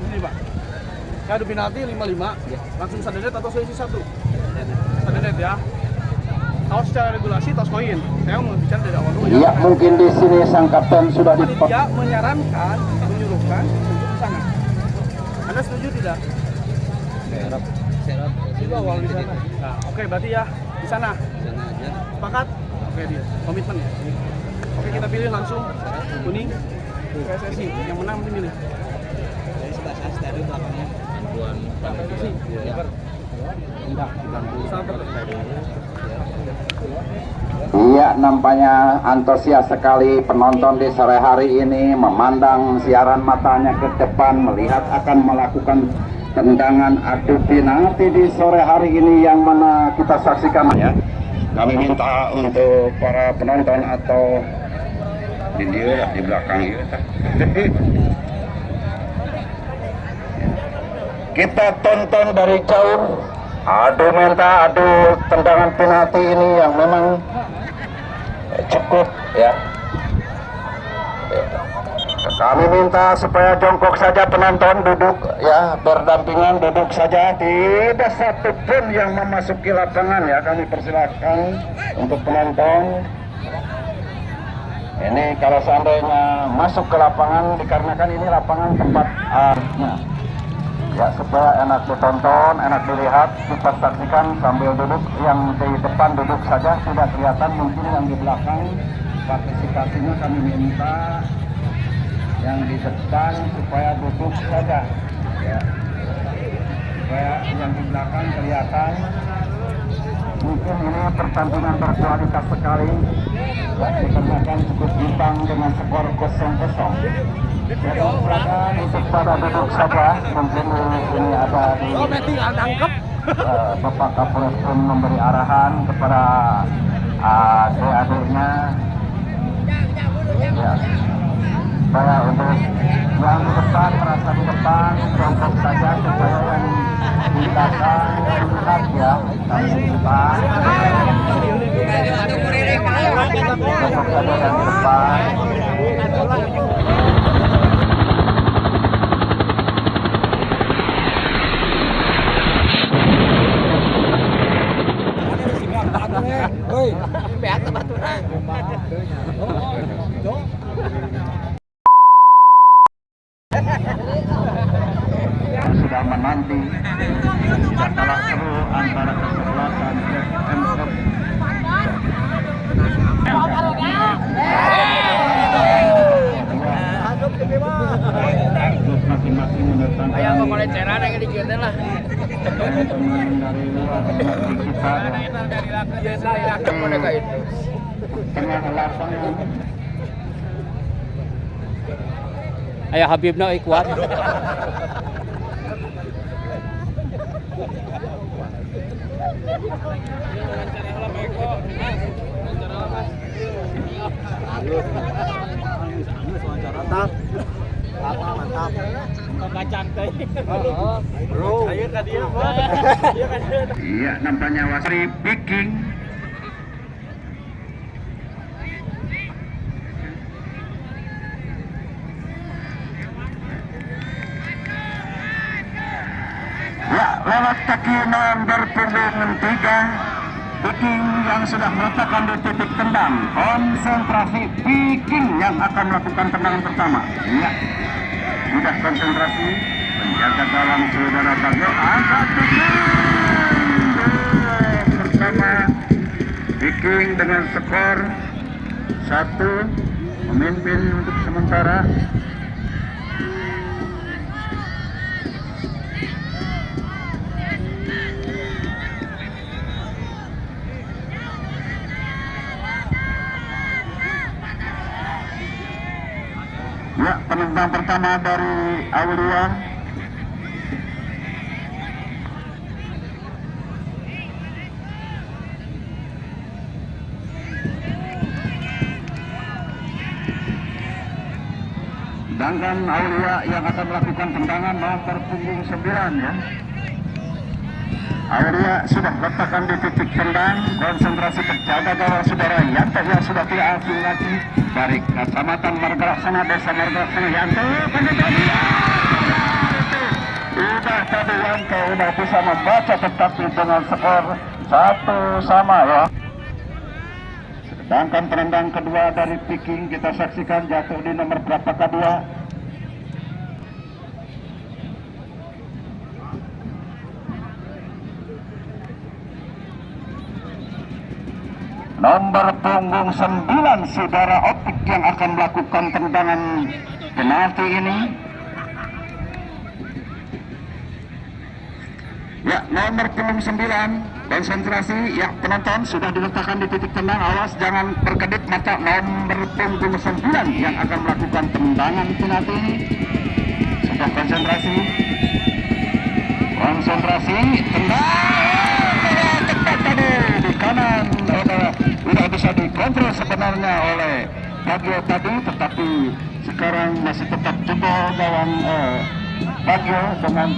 sini Pak. Saya adu penalti 5-5, langsung sadedet atau selisih 1? Sadedet ya. Kalau secara regulasi tos koin, saya mau bicara dari awal dulu. Iya, mungkin di sini sang kapten sudah Dia menyarankan, menyuruhkan untuk di sana. Anda setuju tidak? Serap. Itu awal di sana. Nah, oke, berarti ya di sana. Di sana aja. Sepakat? Oke, dia komitmen ya. Oke, kita pilih langsung kuning PSSI. Yang menang mesti milih. Dari sebelah saya stadion belakangnya. Bantuan PSSI. ya. Enggak, sabar. Iya, nampaknya antusias sekali penonton di sore hari ini, memandang siaran matanya ke depan, melihat akan melakukan tendangan adu penalti di sore hari ini yang mana kita saksikan ya. Kami minta untuk para penonton atau di dia di belakang ya. Kita tonton dari jauh adu tendangan penalti ini yang memang cukup ya. Kami minta supaya jongkok saja penonton, duduk ya, berdampingan duduk saja, tidak satu pun yang memasuki lapangan ya. Kami persilakan untuk penonton. Ini kalau seandainya masuk ke lapangan, dikarenakan ini lapangan tempat ya, supaya enak ditonton, enak dilihat, kita saksikan sambil duduk. Yang di depan duduk saja, tidak kelihatan, mungkin yang di belakang partisipasinya kami minta yang di depan supaya duduk saja ya, supaya yang di belakang kelihatan. Mungkin ini pertandingan berkualitas sekali ya, dikarenakan cukup imbang dengan skor 0-0. Jadi silakan untuk pada duduk saja. Mungkin ini ada di Bapak Kapolres pun memberi arahan kepada adik-adiknya ya, supaya untuk yang di depan merasa di depan jongkok saja, supaya yang di belakang lihat ya, kami minta jongkok saja yang di depan. Sudah menanti kalah seru antara kesebelasan FMF masing-masing mendatangkan Ayah kok mulai ceran yang dikitin lah. pemain dari luar negeri kita tengah lapangan. Ayah Habib na kuat. Mantap. Kacang teh. Bro. Ayo ka dia, Bro. Iya, nampaknya Wasri Viking. Ya, lewat kaki nomor punggung 3 Viking yang sudah meletakkan di titik tendang. Konsentrasi Viking yang akan melakukan tendangan pertama. Ya, sudah konsentrasi. Penjaga gawang saudara Bagio angkat pertama. Viking dengan skor 1 memimpin untuk sementara. Ya, penendang pertama dari Aulia. Sedangkan Aulia yang akan melakukan tendangan nomor punggung 9 ya. Aulia sudah letakkan di titik tendang, konsentrasi penjaga gawang saudara Yanto yang sudah tidak asing lagi dari Kecamatan Margalaksana, Desa Margalaksana. Yanto penetrasi sudah tadi yang udah bisa membaca tetapi dengan skor 1-1 ya. Sedangkan penendang kedua dari Peking kita saksikan jatuh di nomor berapa kedua? Nomor punggung 9 saudara Opik yang akan melakukan tendangan penalti ini. Ya, nomor punggung 9 konsentrasi. Ya, penonton sudah diletakkan di titik tendang. Awas jangan berkedip mata. Nomor punggung 9 yang akan melakukan tendangan penalti ini. Sudah konsentrasi. Tendang tepat tadi di kanan. Sudah bisa dikontrol sebenarnya oleh Bagio tadi, tetapi sekarang masih tetap jebol gawang Bagio dengan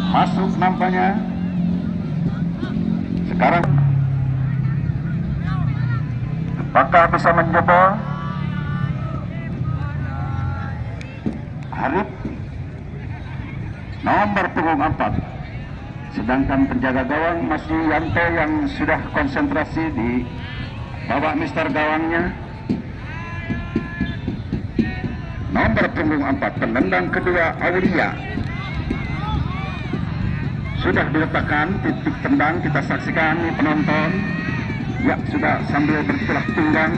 masuk nampaknya. Sekarang apakah bisa menjebol? Arif nomor punggung 4. Sedangkan penjaga gawang masih Yanto yang sudah konsentrasi di bawah mister gawangnya. Nomor punggung 4 penendang kedua Aulia sudah diletakkan titik tendang. Kita saksikan nih penonton. Ya, sudah sambil bertulah tunggang.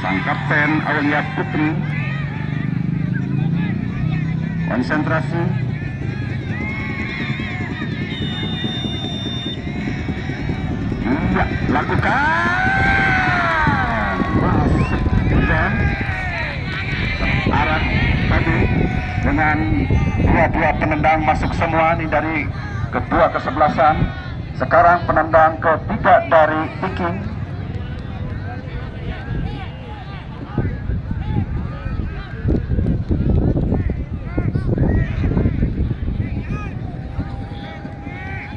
Sang kapten Aulia Putri konsentrasi. Ya, lakukan. Dan arah tadi dengan dua penendang masuk semua nih dari kedua kesebelasan. Sekarang penendang ketiga dari Peking.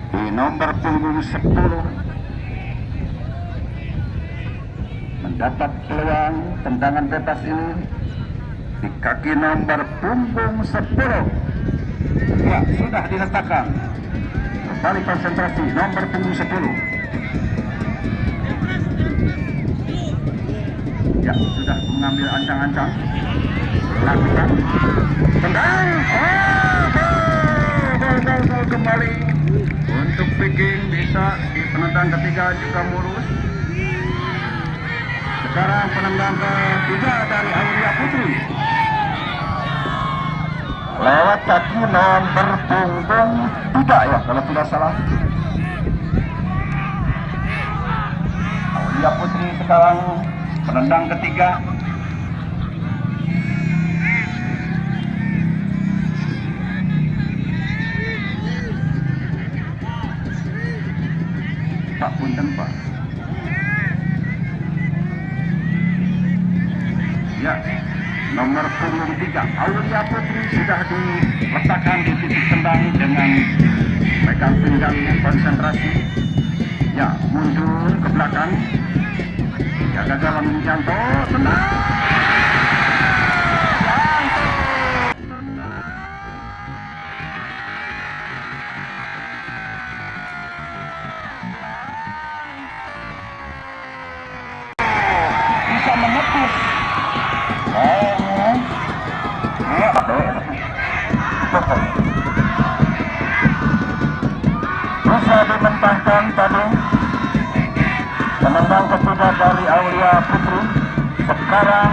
Di nomor punggung 10 mendapat peluang tendangan bebas ini di kaki nomor punggung 10. Ya, sudah diletakkan. Kembali konsentrasi nomor punggung 10. Ya, sudah mengambil ancang-ancang. Lakukan tendang. Gol kembali untuk Peking. Bisa di penendang ketiga juga murus. Sekarang penendang ketiga dari Aulia Putri lewat kaki nomor punggung 3 ya kalau tidak salah. Aulia Putri sekarang penendang ketiga. Pak punten Pak. Ya, nomor punggung 3 Aulia Putri sudah diletakkan di titik tendang dengan pegang pinggangnya konsentrasi. Ya, mundur ke belakang. Jaga gawang Yanto, tendang. Bisa menepis. Bisa dimentahkan tadi penendang ketiga dari Aulia Putri. Sekarang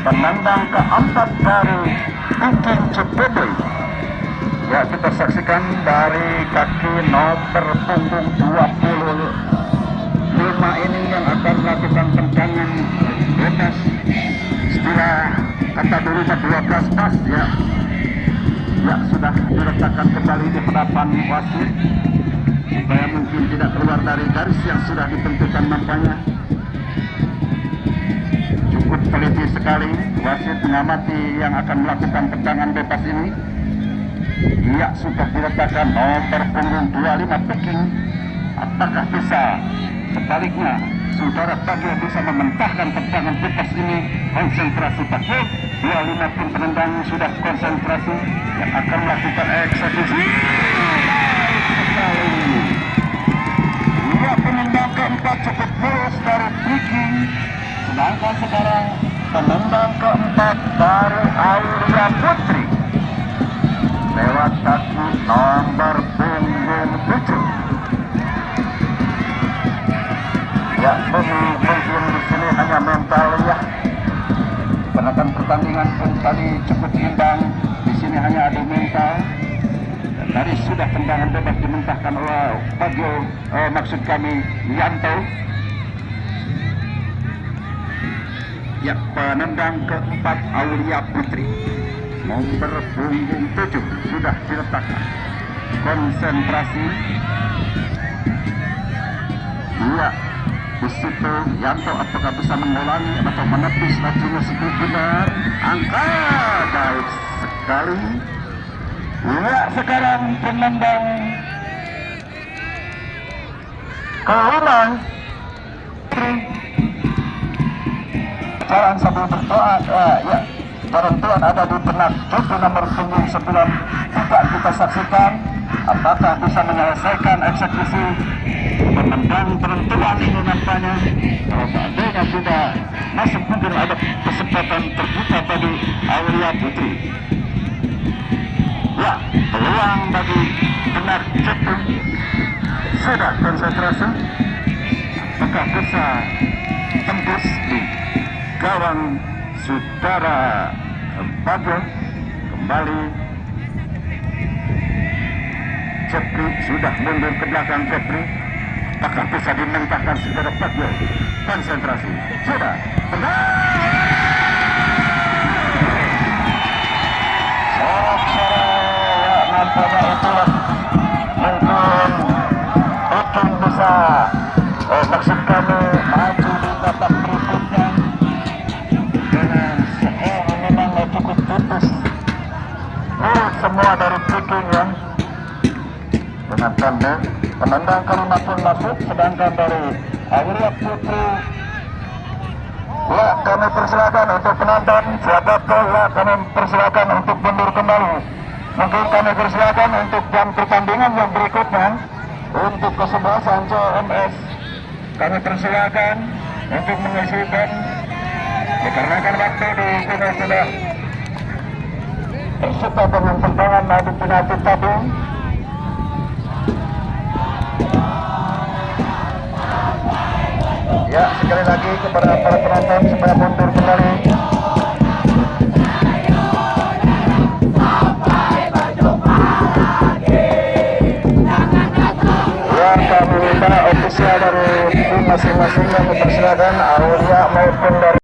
penendang keempat dari Peking Cepede. Ya, kita saksikan dari kaki nomor punggung 25 ini yang akan melakukan tendangan bebas. Istilah kata dulu 12 pas ya. Ya, sudah diletakkan kembali di hadapan wasit supaya mungkin tidak keluar dari garis yang sudah ditentukan nampaknya. Cukup teliti sekali wasit mengamati yang akan melakukan tendangan bebas ini. Ya, sudah diletakkan nomor punggung 25 Peking. Apakah bisa sebaliknya saudara Bagio bisa mementahkan tendangan bebas ini. Konsentrasi Bagio, 25 tim penendang sudah konsentrasi yang akan melakukan eksekusi. Ya, penendang keempat cukup mulus dari Vicky. Sedangkan sekarang penendang keempat dari Aulia Putri lewat kaki nomor punggung 7. Ya, mungkin di sini hanya mental ya. Dikarenakan pertandingan pun tadi cukup imbang, di sini hanya ada mental. Dan tadi sudah tendangan bebas dimentahkan oleh Bagio, maksud kami Yanto. Ya, penendang keempat Aulia Putri nomor punggung 7 sudah diletakkan. Konsentrasi. Ya, di situ Yanto apakah bisa mengulangi atau menepis lajunya sedikit benar. Angka baik sekali. Ya, sekarang penendang kelima jalan sambil berdoa. Ya, penentuan ada di benak judul nomor punggung 9. Tidak kita saksikan apakah bisa menyelesaikan eksekusi penendang penentuan ini nampaknya. Kalau seandainya tidak masuk, mungkin ada kesempatan terbuka bagi Aulia Putri. Ya, peluang bagi benar judul. Sudah konsentrasi, apakah bisa tembus di gawang saudara Bagio. Kembali Cepri sudah mundur ke belakang. Cepri apakah bisa dimentahkan saudara Bagio. Konsentrasi sudah sorak-sorak. Nampaknya itulah mungkin Ucung bisa maksud kami maju di babak berikutnya dengan seorang memang cukup tipis. Semua dari Viking ya, dengan tanda penendang kelima pun masuk. Sedangkan dari Aulia Putri, ya kami persilakan untuk penonton siapapun, ya kami persilakan untuk mundur kembali. Mungkin kami persilakan untuk jam pertandingan yang berikutnya. Untuk kesebelasan CMS kami persilakan untuk mengisikan, dikarenakan waktu di sini sudah tersudah dengan tendangan adu penalti tadi. Ya, sekali lagi kepada para penonton supaya mundur kembali. Ya, kami minta ofisial dari tim masing-masing yang mempersilakan Aulia maupun dari